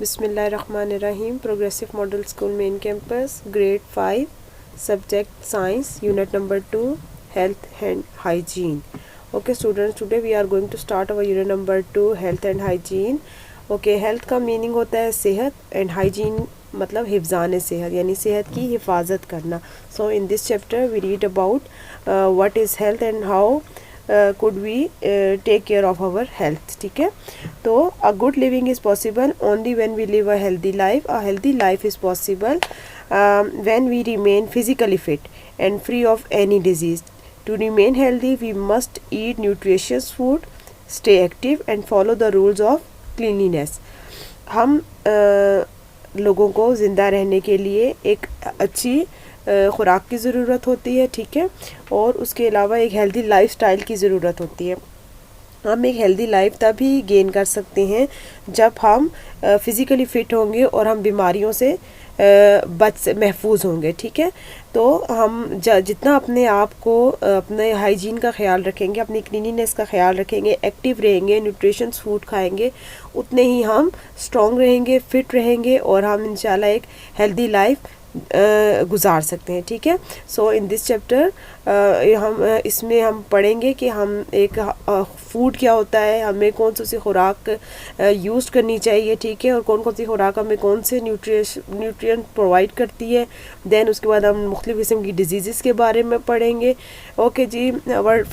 बिस्मिल्लाहिर्रहमानिर्रहीम। Progressive model school main campus, grade 5, subject science, unit number 2, health and hygiene. Okay students, today we are going to start our unit number 2, health and hygiene. Okay, health का meaning होता है सेहत, and hygiene मतलब हिफ्ज़ान सेहत, यानी सेहत की हिफाजत करना. So in this chapter we read about what is health and how could we take care of our health. ठीक है, तो a good living is possible only when we live a healthy life. A healthy life is possible when we remain physically fit and free of any disease. To remain healthy we must eat nutritious food, stay active and follow the rules of cleanliness. हम लोगों को ज़िंदा रहने के लिए एक अच्छी ख़ुराक की ज़रूरत होती है, ठीक है, और उसके अलावा एक हेल्दी लाइफस्टाइल की ज़रूरत होती है. हम एक हेल्दी लाइफ तभी गेन कर सकते हैं जब हम फिज़िकली फ़िट होंगे और हम बीमारियों से महफूज होंगे. ठीक है, तो हम जितना अपने आप को अपने हाइजीन का ख्याल रखेंगे, अपनी क्लीनिनेस का ख्याल रखेंगे, एक्टिव रहेंगे, न्यूट्रिशंस फूड खाएंगे, उतने ही हम स्ट्रॉन्ग रहेंगे, फिट रहेंगे और हम इंशाल्लाह एक हेल्दी लाइफ गुजार सकते हैं. ठीक है, सो इन दिस चैप्टर हम इसमें हम पढ़ेंगे कि हम एक फूड क्या होता है, हमें कौन सी खुराक यूज़ करनी चाहिए, ठीक है, और कौन कौन सी खुराक हमें कौन से न्यूट्रिएंट प्रोवाइड करती है. देन उसके बाद हम मुख्तलिफ़ किस्म की डिजीज़ के बारे में पढ़ेंगे. ओके जी, our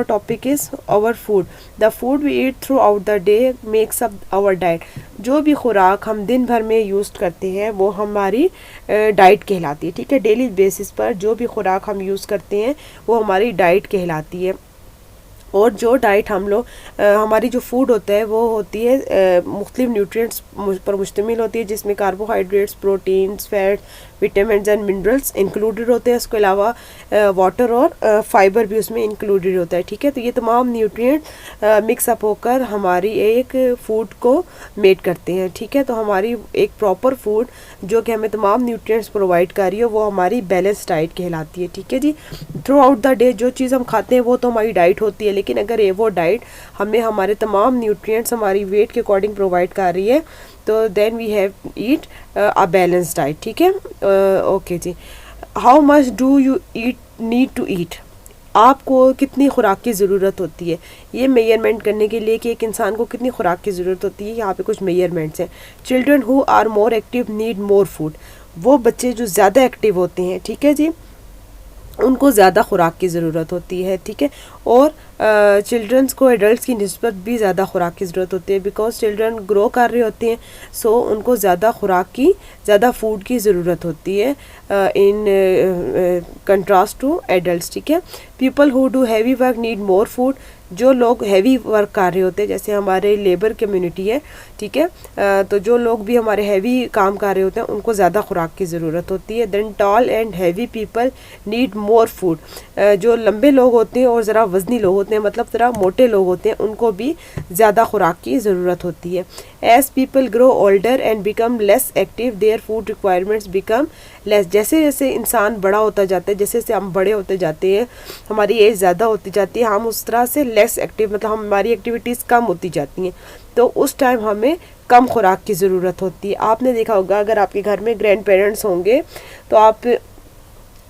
topic is our food. The food we eat throughout the day makes up our diet. जो भी खुराक हम दिन भर में यूज़ करते हैं वो हमारी डाइट कहलाती है. ठीक है, डेली बेसिस पर जो भी खुराक हम यूज़ करते हैं वो हमारी डाइट कहलाती है. और जो डाइट हम लोग हमारी जो फूड होता है वो होती है मुख्तलिफ न्यूट्रिएंट्स पर मुश्तमिल होती है, जिसमें carbohydrates, proteins, fat, vitamins and minerals included होते हैं. उसके अलावा वाटर और फाइबर भी उसमें इंक्लूडेड होता है. ठीक है, तो ये तमाम न्यूट्रिएंट मिक्स अप होकर हमारी एक फ़ूड को मेड करते हैं. ठीक है, तो हमारी एक प्रॉपर फूड जो कि हमें तमाम न्यूट्रिएंट्स प्रोवाइड कर रही हो वो हमारी बैलेंस डाइट कहलाती है. ठीक है जी, थ्रू आउट द डे जो चीज़ हम खाते हैं वो तो हमारी डाइट होती है, लेकिन अगर ये वो डाइट हमें हमारे तमाम न्यूट्रिएंट्स हमारी वेट के अकॉर्डिंग प्रोवाइड कर रही है तो then we have eat a balance diet. ठीक है, ओके जी. How much do you need to eat. आपको कितनी खुराक की ज़रूरत होती है, ये मेजरमेंट करने के लिए कि एक इंसान को कितनी खुराक की ज़रूरत होती है, यहाँ पे कुछ मेजरमेंट्स हैं. Children who are more active need more food. वो बच्चे जो ज़्यादा एक्टिव होते हैं, ठीक है जी, उनको ज़्यादा खुराक की ज़रूरत होती है. ठीक है, और चिल्ड्रंस को एडल्ट्स की निस्बत भी ज़्यादा खुराक की ज़रूरत होती है, बिकॉज चिल्ड्रन ग्रो कर रहे होते हैं, सो उनको ज़्यादा खुराक की, ज़्यादा फूड की ज़रूरत होती है इन कंट्रास्ट टू एडल्ट्स. ठीक है, people who do heavy work need more food. जो लोग हैवी वर्क कर रहे होते हैं, जैसे हमारे लेबर कम्युनिटी है, ठीक है, तो जो लोग भी हमारे हैवी काम कर रहे होते हैं उनको ज़्यादा खुराक की ज़रूरत होती है. Then tall and heavy people need more food. जो लंबे लोग होते हैं और ज़रा वज़नी लोग होते हैं, मतलब ज़रा मोटे लोग होते हैं, उनको भी ज़्यादा खुराक की ज़रूरत होती है. As people grow older and become less active their food requirements become less. जैसे जैसे इंसान बड़ा होता जाता है, जैसे जैसे हम बड़े होते जाते हैं, हमारी एज ज़्यादा होती जाती है, हम उस तरह से लेस एक्टिव, मतलब हमारी एक्टिविटीज़ कम होती जाती हैं, तो उस टाइम हमें कम खुराक की ज़रूरत होती है. आपने देखा होगा अगर आपके घर में ग्रैंड पेरेंट्स होंगे तो आप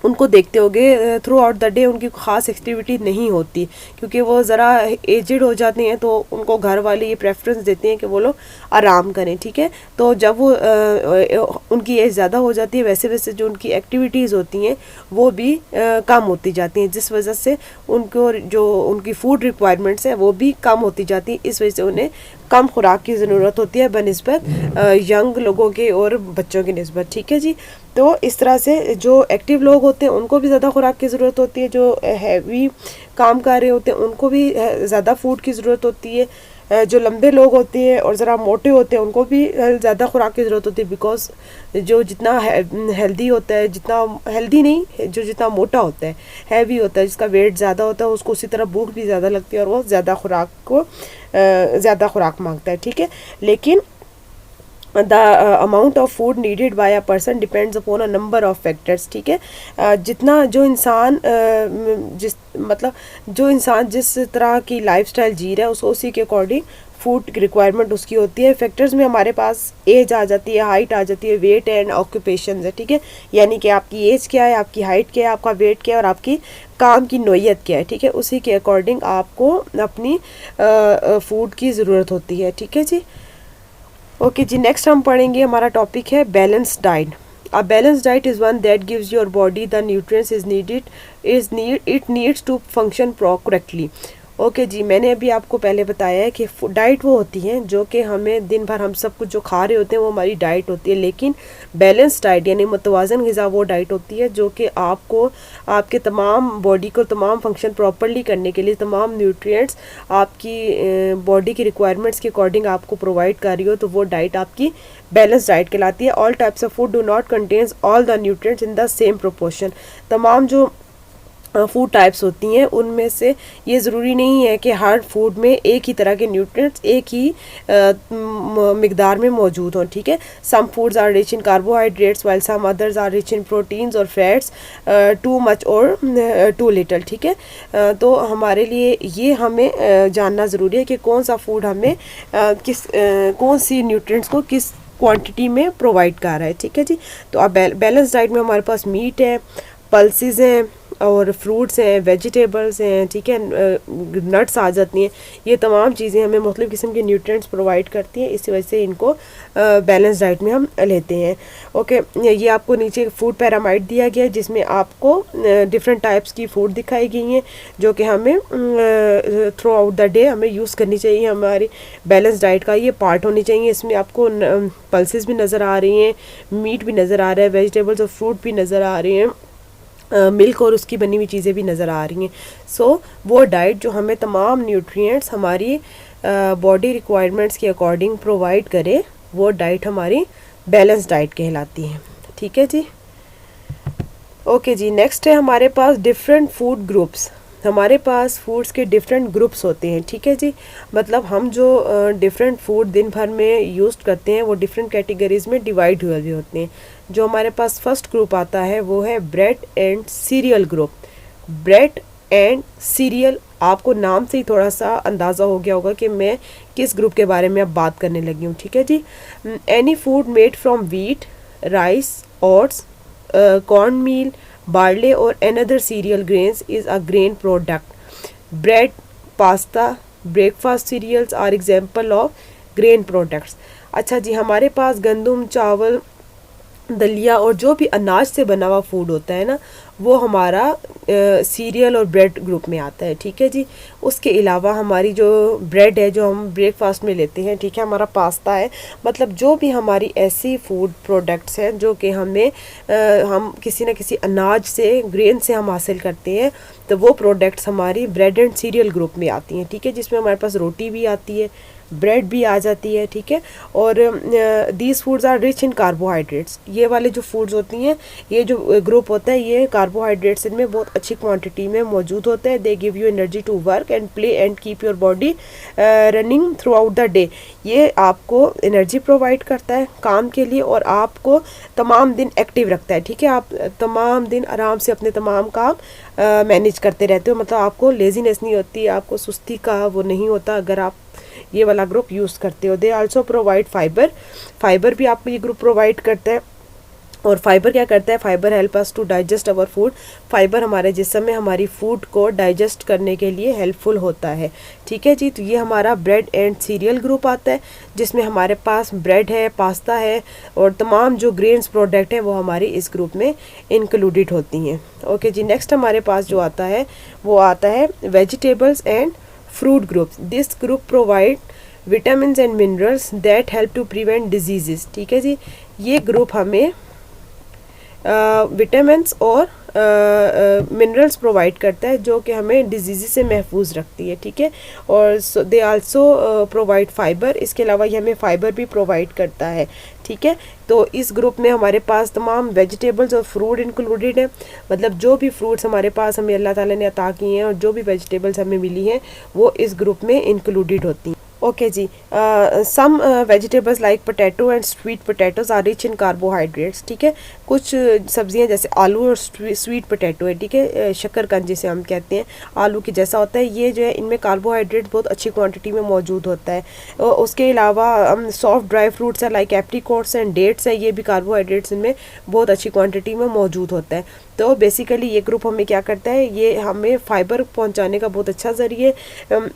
उनको देखते होगे थ्रू आउट द डे उनकी ख़ास एक्टिविटी नहीं होती, क्योंकि वो ज़रा एजड हो जाते हैं, तो उनको घर वाले ये प्रेफरेंस देते हैं कि वो लोग आराम करें. ठीक है, तो जब वो उनकी एज ज़्यादा हो जाती है, वैसे वैसे जो उनकी एक्टिविटीज़ होती हैं वो भी कम होती जाती हैं, जिस वजह से उनको जो उनकी फूड रिक्वायरमेंट्स हैं वो भी कम होती जाती हैं. इस वजह से उन्हें कम खुराक की ज़रूरत होती है बनिस्बत यंग लोगों के और बच्चों की निस्बत. ठीक है जी, तो इस तरह से जो एक्टिव लोग होते हैं उनको भी ज़्यादा खुराक की ज़रूरत होती है, जो हैवी काम कर रहे होते हैं उनको भी ज़्यादा फूड की ज़रूरत होती है. जो लंबे लोग होते हैं और ज़रा मोटे होते हैं उनको भी ज़्यादा खुराक की ज़रूरत होती है, बिकॉज जो जितना हेल्दी होता है, जितना हेल्दी नहीं, जो जितना मोटा होता है, हैवी होता है, जिसका वेट ज़्यादा होता है, उसको उसी तरह भूख भी ज़्यादा लगती है और वो ज़्यादा खुराक मांगता है. ठीक है, लेकिन the amount of food needed by a person depends upon a number of factors. ठीक है, जितना जो इंसान जो इंसान जिस तरह की लाइफस्टाइल जी रहा है उसको उसी के अकॉर्डिंग फूड रिक्वायरमेंट उसकी होती है। फैक्टर्स में हमारे पास एज आ जाती है, हाइट आ जाती है, वेट एंड ऑक्यूपेशन है, ठीक है, यानी कि आपकी एज क्या है, आपकी हाइट क्या है, आपका वेट क्या है और आपकी काम की नोयत क्या है, ठीक है, उसी के अकॉर्डिंग आपको अपनी फूड की ज़रूरत होती है, ठीक है जी। ओके जी, नेक्स्ट हम पढ़ेंगे, हमारा टॉपिक है balance diet. A balanced diet is one that gives your body the nutrients it needs to function correctly. Okay जी, मैंने अभी आपको पहले बताया है कि डाइट वो होती है जो कि हमें दिन भर हम सब कुछ जो खा रहे होते हैं वो हमारी डाइट होती है, लेकिन बैलेंस डाइट यानी मुतवाज़न ग़िज़ा वो डाइट होती है जो कि आपको आपके तमाम बॉडी को तमाम फंक्शन प्रॉपर्ली करने के लिए तमाम न्यूट्रिएंट्स आपकी बॉडी की रिक्वायरमेंट्स के अकॉर्डिंग आपको प्रोवाइड कर रही हो, तो वो डाइट आपकी बैलेंस डाइट कहलाती है। All types of food do not contains all the nutrients in the same proportion. तमाम जो फूड टाइप्स होती हैं उनमें से ये ज़रूरी नहीं है कि हर फूड में एक ही तरह के न्यूट्रिएंट्स एक ही मिकदार में मौजूद हों, ठीक है। Some foods are rich in carbohydrates while some others are rich in proteins और फैट्स टू मच और टू लिटल, ठीक है। तो हमारे लिए ये हमें जानना ज़रूरी है कि कौन सा फूड हमें कौन सी न्यूट्रिएंट्स को किस क्वांटिटी में प्रोवाइड कर रहा है, ठीक है जी। तो अब बैलेंस डाइट में हमारे पास मीट है, पल्सेस हैं और फ्रूट्स हैं, वेजिटेबल्स हैं, ठीक है, नट्स आ जाती हैं, ये तमाम चीज़ें हमें मुख्तलिफ़ किस्म के न्यूट्रिएंट्स प्रोवाइड करती हैं, इसी वजह से इनको बैलेंस डाइट में हम लेते हैं। ओके, ये आपको नीचे फूड पैरामाइड दिया गया है जिसमें आपको डिफरेंट टाइप्स की फूड दिखाई गई हैं जो कि हमें थ्रू आउट द डे हमें यूज़ करनी चाहिए, हमारी बैलेंस डाइट का ये पार्ट होनी चाहिए। इसमें आपको पल्सेस भी नज़र आ रही हैं, मीट भी नज़र आ रहा है, वेजिटेबल्स और फ्रूट भी नज़र आ रहे हैं, मिल्क और उसकी बनी हुई चीज़ें भी नज़र आ रही हैं। सो वो डाइट जो हमें तमाम न्यूट्रिएंट्स हमारी बॉडी रिक्वायरमेंट्स के अकॉर्डिंग प्रोवाइड करे, वो डाइट हमारी बैलेंस डाइट कहलाती है, ठीक है जी। ओके जी, नेक्स्ट है हमारे पास डिफरेंट फूड ग्रुप्स। हमारे पास फूड्स के डिफरेंट ग्रुप्स होते हैं, ठीक है जी, मतलब हम जो डिफरेंट फूड दिन भर में यूज़ करते हैं वो डिफरेंट कैटेगरीज़ में डिवाइड हुए हुए होते हैं। जो हमारे पास फर्स्ट ग्रुप आता है वो है bread and serial group. Bread and serial, आपको नाम से ही थोड़ा सा अंदाज़ा हो गया होगा कि मैं किस ग्रुप के बारे में अब बात करने लगी हूँ, ठीक है जी। Any food made from wheat, rice, oats, corn meal, barley or another cereal grains is a grain product. Bread, pasta, breakfast cereals are example of grain products. अच्छा जी, हमारे पास गंदम, चावल, दलिया और जो भी अनाज से बना हुआ फूड होता है ना, वो हमारा सीरियल और ब्रेड ग्रुप में आता है, ठीक है जी। उसके अलावा हमारी जो ब्रेड है जो हम ब्रेकफास्ट में लेते हैं, ठीक है, हमारा पास्ता है, मतलब जो भी हमारी ऐसी फूड प्रोडक्ट्स हैं जो कि हमें हम किसी न किसी अनाज से, ग्रेन से हम हासिल करते हैं, तो वो प्रोडक्ट्स हमारी ब्रेड एंड सीरियल ग्रुप में आती हैं, ठीक है, जिसमें हमारे पास रोटी भी आती है, ब्रेड भी आ जाती है, ठीक है। और these foods are rich in carbohydrates. ये वाले जो फूड्स होती हैं, ये जो ग्रुप होता है, ये कार्बोहाइड्रेट्स इनमें बहुत अच्छी क्वांटिटी में मौजूद होते हैं। They give you energy to work and play and keep your body running throughout the day. ये आपको एनर्जी प्रोवाइड करता है काम के लिए और आपको तमाम दिन एक्टिव रखता है, ठीक है। आप तमाम दिन आराम से अपने तमाम काम मैनेज करते रहते हो, मतलब आपको लेजीनेस नहीं होती, आपको सुस्ती का वो नहीं होता अगर आप ये वाला ग्रुप यूज़ करते हो। They also provide fibre. Fibre भी आपको ये ग्रुप प्रोवाइड करता है। और फाइबर क्या करता है? Fibre help us to digest our food. Fibre हमारे जिस्म में हमारी फूड को डाइजेस्ट करने के लिए हेल्पफुल होता है, ठीक है जी। तो ये हमारा ब्रेड एंड सीरियल ग्रुप आता है जिसमें हमारे पास ब्रेड है, पास्ता है और तमाम जो ग्रेन्स प्रोडक्ट हैं वो हमारी इस ग्रुप में इंक्लूडेड होती हैं। ओके जी, नेक्स्ट हमारे पास जो आता है वो आता है vegetables and fruit groups. This group provide vitamins and minerals that help to prevent diseases. ठीक है जी, ये ग्रुप हमें विटामिन्स और मिनरल्स प्रोवाइड करता है जो कि हमें डिजीज़ से महफूज रखती है, ठीक है। और दे आल्सो प्रोवाइड फाइबर। इसके अलावा ये हमें फ़ाइबर भी प्रोवाइड करता है, ठीक है। तो इस ग्रुप में हमारे पास तमाम वेजिटेबल्स और फ्रूट इंक्लूडेड है, मतलब जो भी फ्रूट्स हमारे पास हमें अल्लाह ताला ने अता किए हैं और जो भी वेजिटेबल्स हमें मिली हैं वो इस ग्रुप में इंक्लूडेड होती हैं। ओके जी, some vegetables like potato and sweet potatoes are rich in carbohydrates, ठीक है। कुछ सब्जियां जैसे आलू और स्वीट पोटैटो है, ठीक है, शकरकंद जिसे हम कहते हैं, आलू के जैसा होता है, ये जो है इनमें कार्बोहाइड्रेट बहुत अच्छी क्वांटिटी में मौजूद होता है। उसके अलावा सॉफ्ट ड्राई फ्रूट्स है लाइक एप्रिकॉट्स एंड डेट्स है, ये भी कार्बोहाइड्रेट्स इनमें बहुत अच्छी क्वान्टिटी में मौजूद होता है। तो बेसिकली ये ग्रुप हमें क्या करता है, ये हमें फाइबर पहुंचाने का बहुत अच्छा ज़रिए,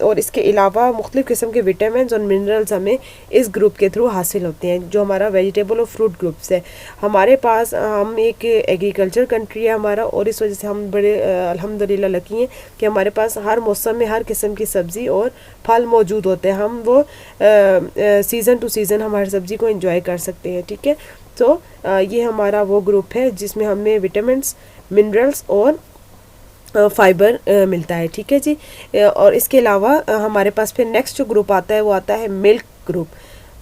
और इसके अलावा मुख्तलिफ़ किस्म के विटामिन और मिनरल्स हमें इस ग्रुप के थ्रू हासिल होते हैं, जो हमारा वेजिटेबल और फ्रूट ग्रुप्स है। हमारे पास हम एक एग्रीकल्चर कंट्री है हमारा, और इस वजह से हम बड़े अल्हम्दुलिल्लाह लकी हैं कि हमारे पास हर मौसम में हर किस्म की सब्ज़ी और फल मौजूद होते हैं। हम वो सीज़न टू सीज़न हमारी सब्ज़ी को इंजॉय कर सकते हैं, ठीक है। तो ये हमारा वो ग्रुप है जिसमें हमें विटामिन्स, मिनरल्स और फाइबर मिलता है, ठीक है जी। और इसके अलावा हमारे पास फिर नेक्स्ट जो ग्रुप आता है वो आता है milk group.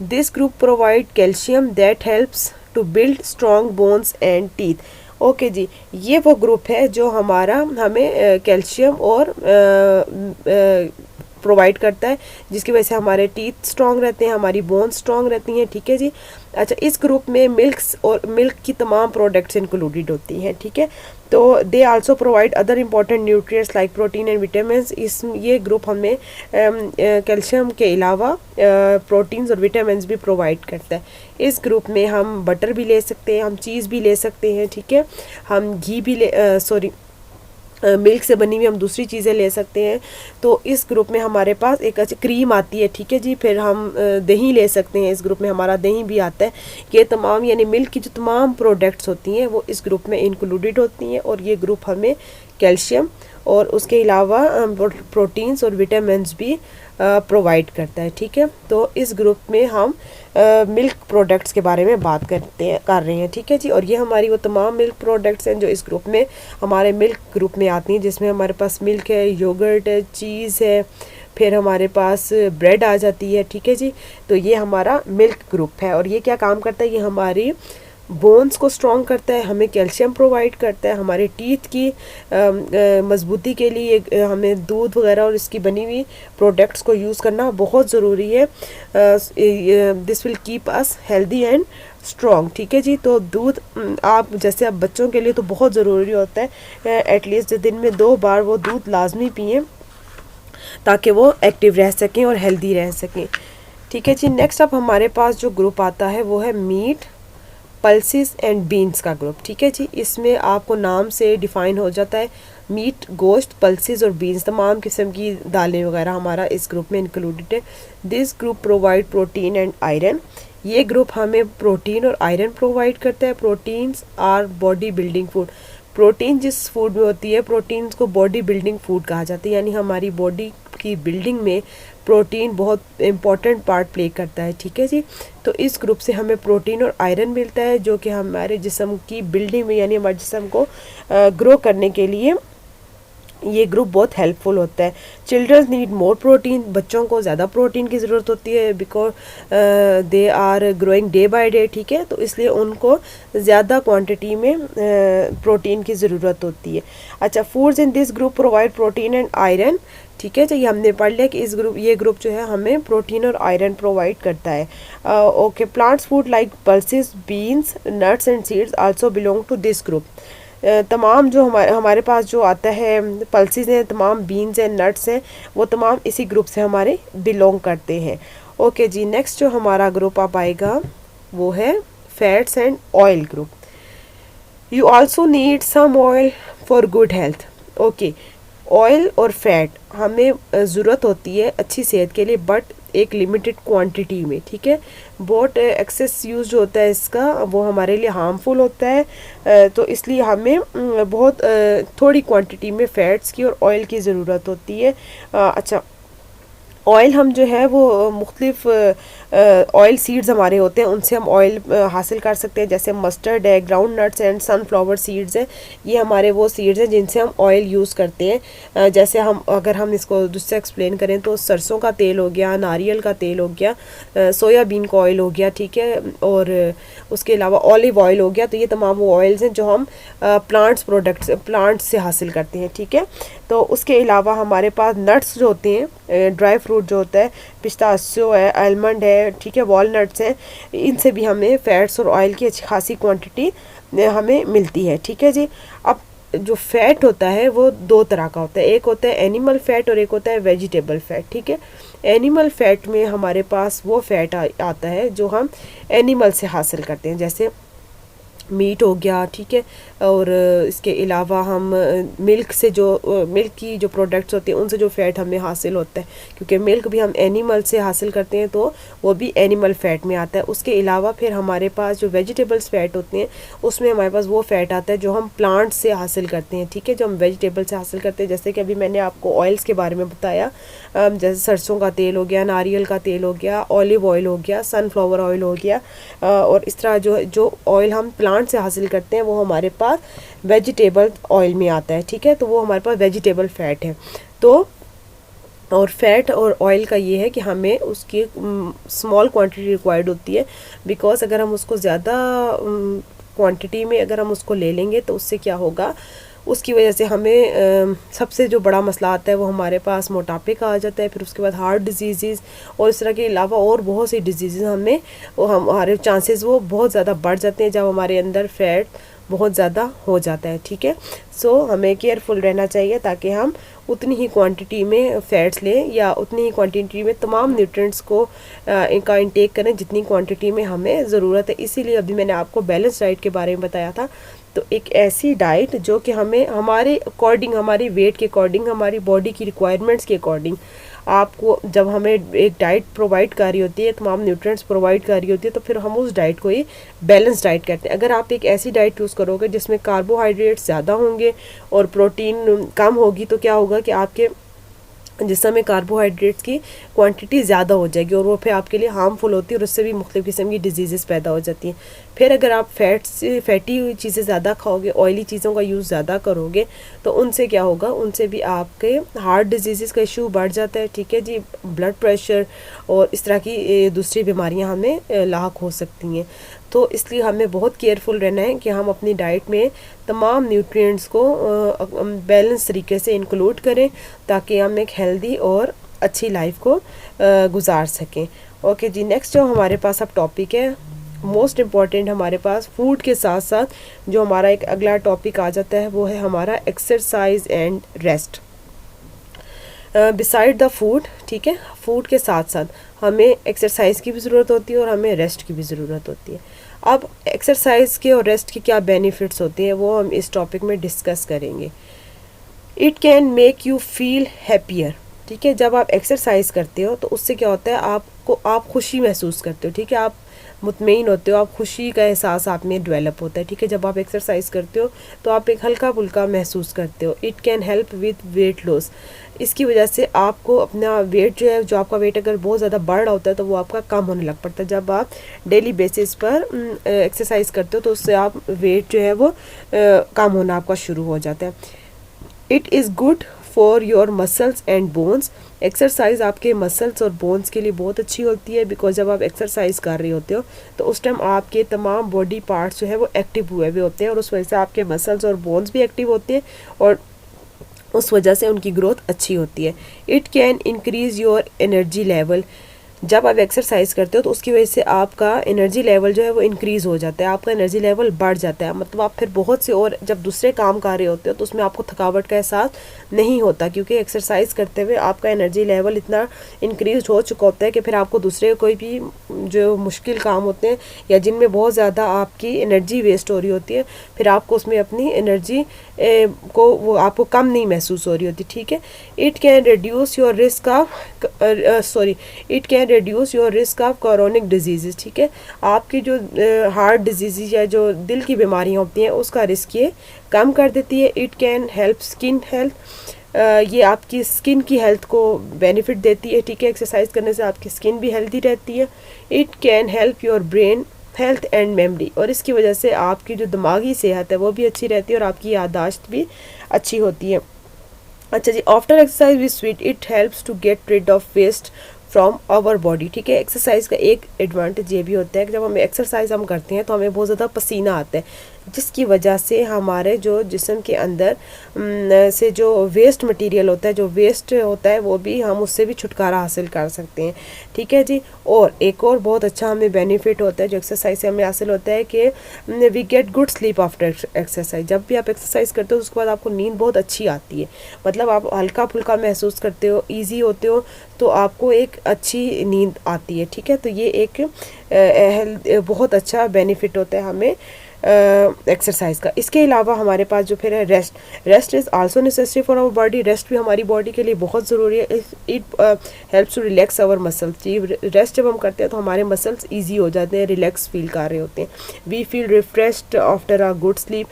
This group provide calcium that helps to build strong bones and teeth. Okay जी, ये वो ग्रुप है जो हमारा हमें कैल्शियम और प्रोवाइड करता है, जिसकी वजह से हमारे टीथ स्ट्रॉन्ग रहते हैं, हमारी बोन्स स्ट्रॉन्ग रहती हैं, ठीक है जी। अच्छा, इस ग्रुप में मिल्क्स और मिल्क की तमाम प्रोडक्ट्स इंक्लूडेड होती हैं, ठीक है। तो they also provide other important nutrients like protein and vitamins. ये ग्रुप हमें कैल्शियम के अलावा प्रोटीन्स और विटामिन्स भी प्रोवाइड करता है। इस ग्रुप में हम बटर भी ले सकते हैं, हम चीज़ भी ले सकते हैं, ठीक है, हम घी भी मिल्क से बनी हुई हम दूसरी चीज़ें ले सकते हैं। तो इस ग्रुप में हमारे पास एक अच्छी क्रीम आती है, ठीक है जी। फिर हम दही ले सकते हैं, इस ग्रुप में हमारा दही भी आता है। ये तमाम यानी मिल्क की जो तमाम प्रोडक्ट्स होती हैं वो इस ग्रुप में इंक्लूडेड होती हैं, और ये ग्रुप हमें कैल्शियम और उसके अलावा प्रोटीन्स और विटामिन्स भी प्रोवाइड करता है, ठीक है। तो इस ग्रुप में हम मिल्क प्रोडक्ट्स के बारे में बात कर रहे हैं, ठीक है जी। और ये हमारी वो तमाम मिल्क प्रोडक्ट्स हैं जो इस ग्रुप में हमारे मिल्क ग्रुप में आती हैं, जिसमें हमारे पास मिल्क है, योगर्ट है, चीज़ है, फिर हमारे पास ब्रेड आ जाती है, ठीक है जी। तो ये हमारा मिल्क ग्रुप है, और ये क्या काम करता है, ये हमारी बोन्स को स्ट्रॉन्ग करता है, हमें कैल्शियम प्रोवाइड करता है, हमारे टीथ की मजबूती के लिए हमें दूध वगैरह और इसकी बनी हुई प्रोडक्ट्स को यूज़ करना बहुत ज़रूरी है। This will keep us healthy and strong, ठीक है जी। तो दूध आप जैसे अब बच्चों के लिए तो बहुत ज़रूरी होता है, एटलीस्ट दिन में 2 बार वो दूध लाजमी पिएँ ताकि वो एक्टिव रह सकें और हेल्दी रह सकें, ठीक है जी। नेक्स्ट अब हमारे पास जो ग्रुप आता है वो है मीट, पल्सेस एंड बीन्स का ग्रुप, ठीक है जी। इसमें आपको नाम से डिफाइन हो जाता है, मीट, गोश्त, पल्सेस और बीन्स, तमाम किस्म की दालें वगैरह हमारा इस ग्रुप में इंक्लूडेड है। This group provide protein and iron. ये ग्रुप हमें प्रोटीन और आयरन प्रोवाइड करता है। Proteins our body building food. Protein जिस फूड में होती है, प्रोटीन्स को बॉडी बिल्डिंग फूड कहा जाता है, यानी हमारी बॉडी की बिल्डिंग में प्रोटीन बहुत इम्पॉर्टेंट पार्ट प्ले करता है, ठीक है जी। तो इस ग्रुप से हमें प्रोटीन और आयरन मिलता है, जो कि हमारे जिस्म की बिल्डिंग में यानी हमारे जिस्म को ग्रो करने के लिए ये ग्रुप बहुत हेल्पफुल होता है। Childrens need more protein. बच्चों को ज़्यादा प्रोटीन की ज़रूरत होती है, because they are growing day by day, ठीक है। तो इसलिए उनको ज़्यादा क्वांटिटी में प्रोटीन की ज़रूरत होती है। अच्छा, foods in this group provide protein and iron, ठीक है। तो ये हमने पढ़ लिया कि ये ग्रुप जो है हमें प्रोटीन और आयरन प्रोवाइड करता है। Okay, plants food like pulses, beans, nuts and seeds also belong to this group. तमाम जो हमारे पास जो आता है, पल्सेस हैं, तमाम बीन्स हैं, नट्स हैं, वो तमाम इसी ग्रुप से हमारे बिलोंग करते हैं। ओके जी, नेक्स्ट जो हमारा ग्रुप आप आएगा वो है fats and oil group. You also need some oil for good health. Okay, oil और फैट हमें ज़रूरत होती है अच्छी सेहत के लिए, बट एक लिमिटेड क्वांटिटी में, ठीक है। बहुत एक्सेस यूज होता है इसका, वो हमारे लिए हार्मफुल होता है। तो इसलिए हमें बहुत थोड़ी क्वांटिटी में फ़ैट्स की और ऑयल की ज़रूरत होती है। अच्छा, ऑयल हम जो है वो मुख्तलिफ ऑयल सीड्स हमारे होते हैं उनसे हम ऑयल हासिल कर सकते हैं, जैसे मस्टर्ड है, ground nuts and sunflower seeds हैं, ये हमारे वो सीड्स हैं जिनसे हम ऑयल यूज़ करते हैं। जैसे हम अगर हम इसको दूसरा एक्सप्लेन करें तो सरसों का तेल हो गया, नारियल का तेल हो गया, सोयाबीन का ऑयल हो गया, ठीक है, और उसके अलावा ऑलिव ऑयल हो गया। तो ये तमाम वो ऑयल्स हैं जो हम प्लांट्स से हासिल करते हैं, ठीक है। तो उसके अलावा हमारे पास नट्स जो होते हैं, ड्राई फ्रूट जो होता है, पिस्ताशियो है, आलमंड है, ठीक है, वॉलनट्स हैं, इनसे भी हमें फैट्स और ऑयल की अच्छी खासी क्वांटिटी हमें मिलती है, ठीक है जी। अब जो फैट होता है वो दो तरह का होता है, एक होता है एनिमल फैट और एक होता है वेजिटेबल फैट, ठीक है। एनिमल फैट में हमारे पास वो फैट आता है जो हम एनिमल से हासिल करते हैं, जैसे मीट हो गया, ठीक है, और इसके अलावा हम मिल्क से जो मिल्क की जो प्रोडक्ट्स होते हैं उनसे जो फ़ैट हमें हासिल होता है, क्योंकि मिल्क भी हम एनिमल से हासिल करते हैं तो वो भी एनिमल फ़ैट में आता है। उसके अलावा फिर हमारे पास जो वेजिटेबल्स फ़ैट होते हैं उसमें हमारे पास वो फ़ैट आता है जो हम प्लांट से हासिल करते हैं, ठीक है, जो हम वेजिटेबल से हासिल करते हैं। जैसे कि अभी मैंने आपको ऑयल्स के बारे में बताया, जैसे सरसों का तेल हो गया, नारियल का तेल हो गया, ऑलिव ऑयल हो गया, सनफ्लावर ऑयल हो गया, और इस तरह जो ऑयल हम प्लांट से हासिल करते हैं वो हमारे पास वेजिटेबल ऑयल में आता है, ठीक है, तो वो हमारे पास वेजिटेबल फैट है। तो और फैट और ऑयल का ये है कि हमें उसकी स्मॉल क्वांटिटी रिक्वायर्ड होती है, बिकॉज अगर हम उसको ज़्यादा क्वांटिटी में अगर हम उसको ले लेंगे तो उससे क्या होगा, उसकी वजह से हमें सबसे जो बड़ा मसला आता है वो हमारे पास मोटापे का आ जाता है, फिर उसके बाद हार्ट डिजीज़ और इस तरह के अलावा और बहुत सी डिजीज़ हमें हमारे चांसेस वो बहुत ज़्यादा बढ़ जाते हैं जब हमारे अंदर फैट बहुत ज़्यादा हो जाता है, ठीक है। सो हमें केयरफुल रहना चाहिए ताकि हम उतनी ही क्वांटिटी में फ़ैट्स लें या उतनी ही क्वांटिटी में तमाम न्यूट्रिएंट्स को इनका इंटेक करें जितनी क्वांटिटी में हमें ज़रूरत है। इसीलिए अभी मैंने आपको बैलेंस डाइट के बारे में बताया था। तो एक ऐसी डाइट जो कि हमें हमारे अकॉर्डिंग, हमारी वेट के अकॉर्डिंग, हमारी बॉडी की रिक्वायरमेंट्स के अकॉर्डिंग, आपको जब हमें एक डाइट प्रोवाइड कर रही होती है, तमाम न्यूट्रिएंट्स प्रोवाइड कर रही होती है, तो फिर हम उस डाइट को ही बैलेंस डाइट कहते हैं। अगर आप एक ऐसी डाइट यूज़ करोगे जिसमें कार्बोहाइड्रेट्स ज़्यादा होंगे और प्रोटीन कम होगी, तो क्या होगा कि आपके जिसमें में कार्बोहाइड्रेट्स की क्वांटिटी ज़्यादा हो जाएगी और वो फिर आपके लिए हार्मफुल होती है और उससे भी मुख्तलिफ़ किस्म की डिजीज़ पैदा हो जाती हैं। फिर अगर आप फैटी हुई चीज़ें ज़्यादा खाओगे, ऑयली चीज़ों का यूज़ ज़्यादा करोगे, तो उनसे क्या होगा, उनसे भी आपके हार्ट डिजीज़ का इशू बढ़ जाता है, ठीक है जी, ब्लड प्रेशर और इस तरह की दूसरी बीमारियाँ हमें लाक हो सकती हैं। तो इसलिए हमें बहुत केयरफुल रहना है कि हम अपनी डाइट में तमाम न्यूट्रिएंट्स को बैलेंस तरीके से इंक्लूड करें ताकि हम एक हेल्दी और अच्छी लाइफ को गुजार सकें। ओके जी, नेक्स्ट जो हमारे पास अब टॉपिक है मोस्ट इम्पॉर्टेंट, हमारे पास फूड के साथ साथ जो हमारा एक अगला टॉपिक आ जाता है वो है हमारा exercise and rest. Beside the food, ठीक है, फूड के साथ साथ हमें एक्सरसाइज की भी ज़रूरत होती है और हमें रेस्ट की भी ज़रूरत होती है। अब एक्सरसाइज के और रेस्ट के क्या बेनिफिट्स होते हैं वो हम इस टॉपिक में डिस्कस करेंगे। It can make you feel happier, ठीक है, जब आप एक्सरसाइज करते हो तो उससे क्या होता है, आप खुशी महसूस करते हो, ठीक है, आप मुतमईन होते हो, आप खुशी का एहसास आप में डेवलप होता है, ठीक है। जब आप एक्सरसाइज करते हो तो आप एक हल्का फुल्का महसूस करते हो। It can help with weight loss, इसकी वजह से आपको अपना वेट जो है, जो आपका वेट अगर बहुत ज़्यादा बढ़ रहा होता है तो वो आपका कम होने लग पड़ता है। जब आप डेली बेसिस पर एक्सरसाइज करते हो तो उससे आप वेट जो है वो कम होना आपका शुरू हो जाता है। It is good for your muscles and bones, exercise आपके मसल्स और बोन्स के लिए बहुत अच्छी होती है, बिकॉज जब आप एक्सरसाइज कर रहे होते हो तो उस टाइम आपके तमाम बॉडी पार्ट्स जो है वो एक्टिव हुए हुए होते हैं और उस वजह से आपके मसल्स और बोन्स भी एक्टिव होते हैं और उस वजह से उनकी ग्रोथ अच्छी होती है। It can increase your energy level, जब आप एक्सरसाइज करते हो तो उसकी वजह से आपका एनर्जी लेवल जो है वो इंक्रीज़ हो जाता है, आपका एनर्जी लेवल बढ़ जाता है, मतलब आप फिर बहुत से और जब दूसरे काम कर रहे होते हो तो उसमें आपको थकावट का एहसास नहीं होता, क्योंकि एक्सरसाइज करते हुए आपका एनर्जी लेवल इतना इंक्रीज हो चुका होता है कि फिर आपको दूसरे कोई भी जो मुश्किल काम होते हैं या जिनमें बहुत ज़्यादा आपकी एनर्जी वेस्ट हो रही होती है, फिर आपको उसमें अपनी एनर्जी को वो आपको कम नहीं महसूस हो रही होती, ठीक है। It can reduce your risk of it can reduce your risk of chronic disease, ठीक है, आपकी जो हार्ट डिजीज़ या जो दिल की बीमारियां होती हैं उसका रिस्क ये कम कर देती है। It can help skin health, ये आपकी स्किन की हेल्थ को बेनिफिट देती है, ठीक है। एक्सरसाइज करने से आपकी स्किन भी हेल्दी रहती है। It can help your brain health and memory, और इसकी वजह से आपकी जो दिमागी सेहत है वो भी अच्छी रहती है और आपकी याददाश्त भी अच्छी होती है। अच्छा जी, after exercise with sweat it helps to get rid of waste from our body, ठीक है। एक्सरसाइज का एक एडवांटेज ये भी होता है कि जब हम एक्सरसाइज करते हैं तो हमें बहुत ज़्यादा पसीना आता है, जिसकी वजह से हमारे जो जिस्म के अंदर से जो वेस्ट मटेरियल होता है, जो वेस्ट होता है, वो भी हम उससे भी छुटकारा हासिल कर सकते हैं, ठीक है जी। और एक और बहुत अच्छा हमें बेनिफिट होता है जो एक्सरसाइज से हमें हासिल होता है कि we get good sleep after exercise. जब भी आप एक्सरसाइज करते हो उसके बाद आपको नींद बहुत अच्छी आती है, मतलब आप हल्का फुल्का महसूस करते हो, ईजी होते हो, तो आपको एक अच्छी नींद आती है, ठीक है। तो ये एक बहुत अच्छा बेनिफिट होता है हमें एक्सरसाइज का। इसके अलावा हमारे पास जो फिर है rest is also necessary for our body. Rest भी हमारी बॉडी के लिए बहुत ज़रूरी है। It helps to relax our muscles. Rest जब हम करते हैं तो हमारे मसल्स ईजी हो जाते हैं, रिलैक्स फील कर रहे होते हैं। We feel refreshed after a good sleep.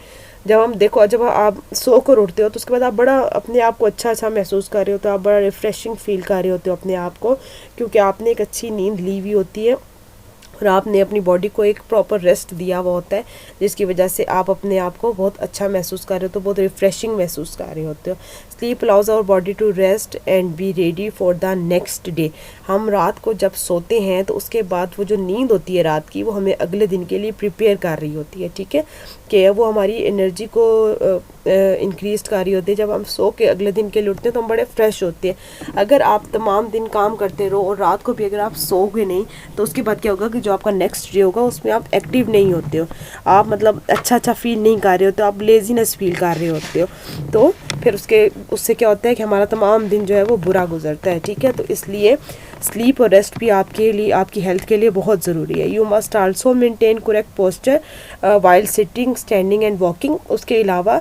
जब हम देखो, जब आप सो कर उठते हो तो उसके बाद आप बड़ा अपने आप को अच्छा महसूस कर रहे होते हो, आप बड़ा रिफ़्रेशिंग फील कर रहे होते हो अपने आप को, क्योंकि आपने एक अच्छी नींद ली हुई होती है और आपने अपनी बॉडी को एक प्रॉपर रेस्ट दिया हुआ होता है, जिसकी वजह से आप अपने आप को बहुत अच्छा महसूस कर रहे हो, तो बहुत रिफ़्रेशिंग महसूस कर रहे होते हो। Sleep allows our body to rest and be ready for the next day. हम रात को जब सोते हैं तो उसके बाद वो जो नींद होती है रात की, वो हमें अगले दिन के लिए प्रिपेयर कर रही होती है, ठीक है, कि वो हमारी एनर्जी को इंक्रीज कर रही होती है। जब हम सो के अगले दिन के लिए उठते हैं तो हम बड़े फ्रेश होते हैं। अगर आप तमाम दिन काम करते रहो और रात को भी अगर आप सोओगे नहीं तो उसके बाद क्या होगा कि जो आपका नेक्स्ट डे होगा उसमें आप एक्टिव नहीं होते हो, आप मतलब अच्छा फील नहीं कर रहे होते हो, आप लेजीनेस फील कर रहे होते हो, तो फिर उससे क्या होता है कि हमारा तमाम दिन जो है वो बुरा गुजरता है, ठीक है। तो इसलिए स्लीप और रेस्ट भी आपके लिए, आपकी हेल्थ के लिए बहुत ज़रूरी है। You must also maintain correct posture while sitting, standing and walking. उसके अलावा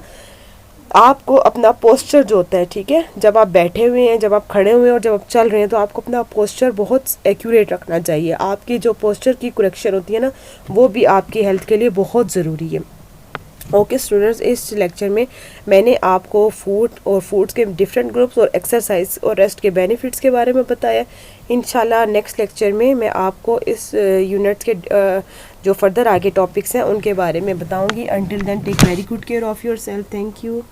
आपको अपना पोस्चर जो होता है, ठीक है, जब आप बैठे हुए हैं, जब आप खड़े हुए हैं और जब आप चल रहे हैं, तो आपको अपना पोस्चर बहुत एक्यूरेट रखना चाहिए। आपकी जो पोस्चर की करेक्शन होती है ना, वो भी आपकी हेल्थ के लिए बहुत ज़रूरी है। ओके स्टूडेंट्स, इस लेक्चर में मैंने आपको फूड और फूड्स के डिफरेंट ग्रुप्स और एक्सरसाइज और रेस्ट के बेनिफिट्स के बारे में बताया। इंशाल्लाह नेक्स्ट लेक्चर में मैं आपको इस यूनिट्स के जो फर्दर आगे टॉपिक्स हैं उनके बारे में बताऊंगी। Until then take very good care of yourself. Thank you.